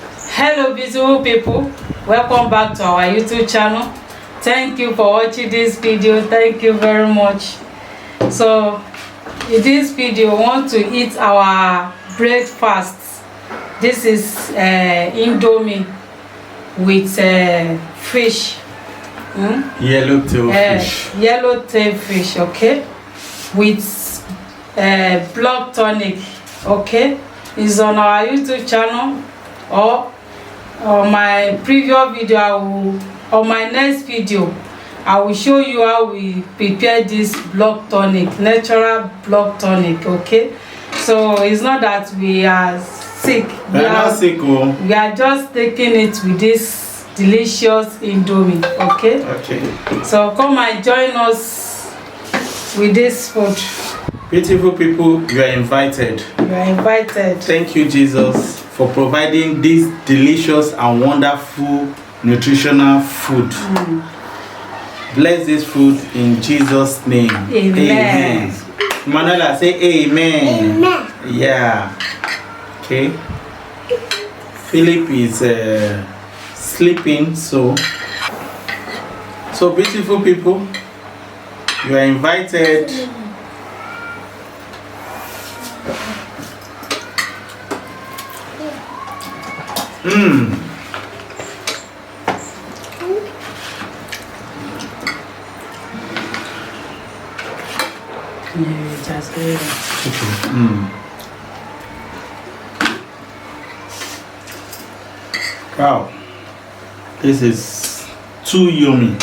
Hello beautiful people, welcome back to our YouTube channel. Thank you for watching this video. Thank you very much. So in this video we want to eat our breakfast. This is indomie with fish. Yellowtail fish, okay, with blood tonic, okay. It's on our YouTube channel, or on my previous video on my next video I will show you how we prepare this blood tonic, natural blood tonic, okay. So it's not that we are sick, we are just taking it with this delicious indomie, okay. So come and join us with this food. Beautiful people, you are invited. Thank you, Jesus, for providing this delicious and wonderful nutritional food. Bless this food in Jesus' name. Amen. Manuela, say amen. Yeah. Okay. Philip is sleeping, so beautiful people, you are invited. Wow, this is too yummy.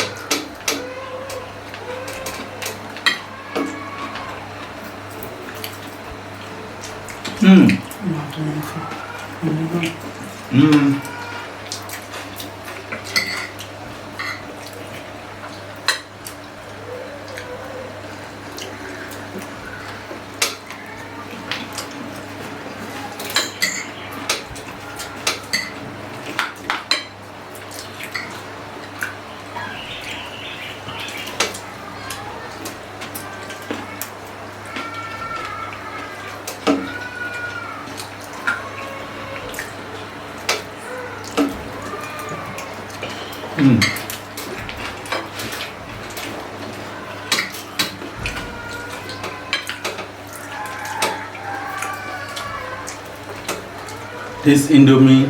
This indomie,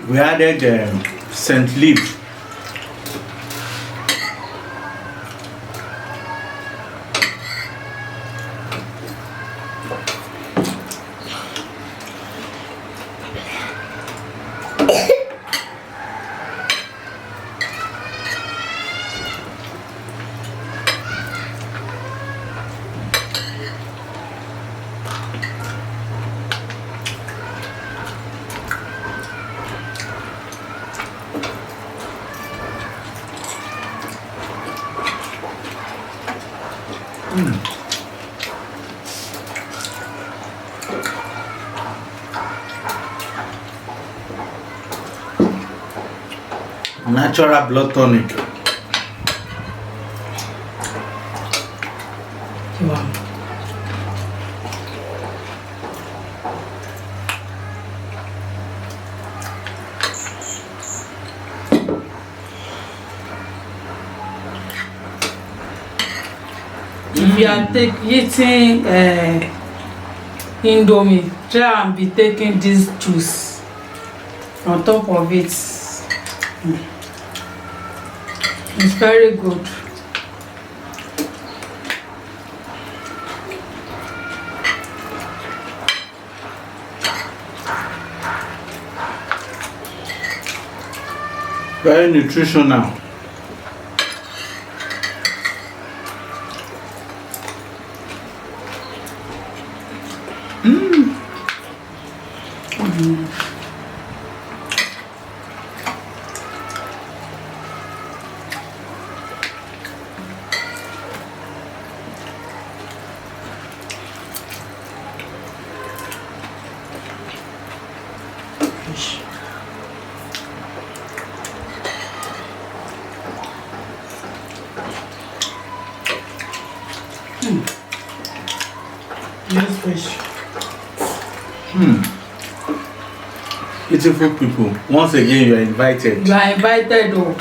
we added scent leaf. Natural blood tonic. Wow. If you are eating indomie, try and be taking this juice on top of it. It's very good. Very nutritional. fish. Beautiful people, once again you are invited. You are invited, oh.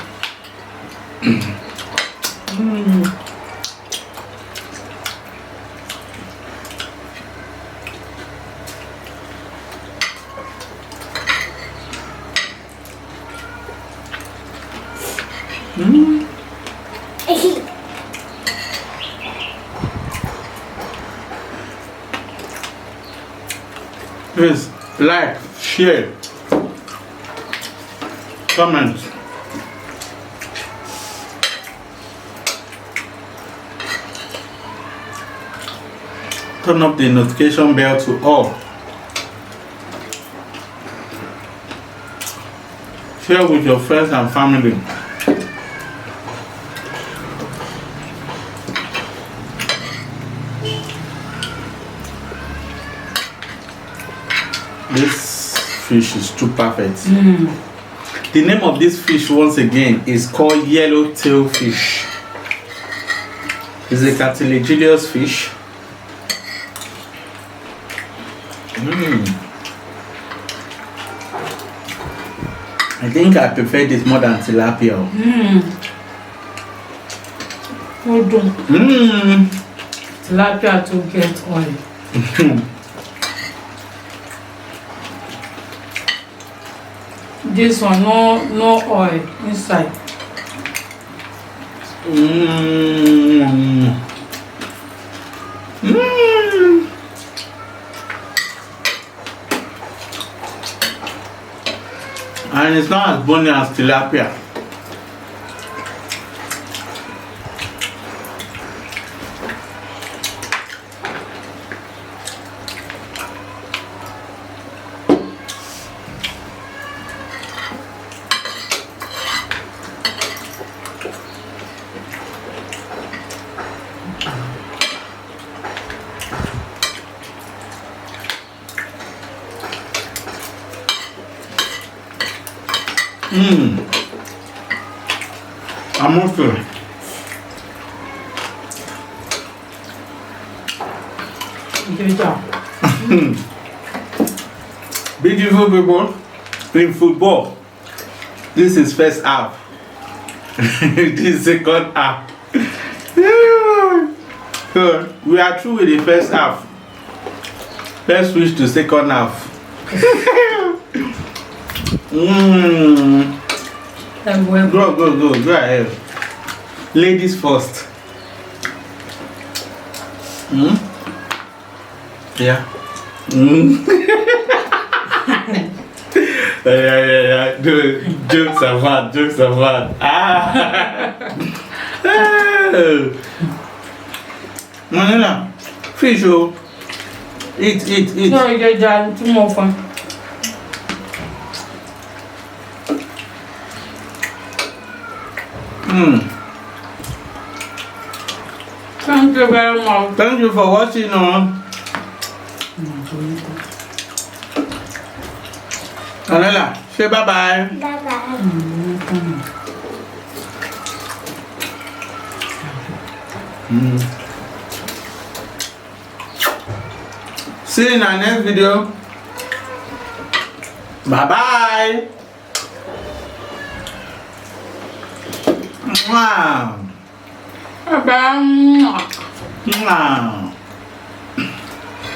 Please like, share, comment. Turn up the notification bell to all. Share with your friends and family. This fish is too perfect. The name of this fish once again is called yellowtail fish. It's a cartilaginous fish. I think I prefer this more than tilapia. Hold on. Tilapia to get oil. This one, no oil inside. And it's not as bony as tilapia. I'm also Good job. beautiful people in football. This is first half. This is second half. So we are through with the first half. Let's switch to second half. Go ahead. Ladies first. Yeah. Yeah. Jokes are bad. Manila, fish, oh. Eat. Sorry, Jajan, too more fun. Thank you very much. Thank you for watching. Manila, say bye-bye. Bye-bye. See you in our next video. Bye-bye. Wow. Bye-bye. Wow.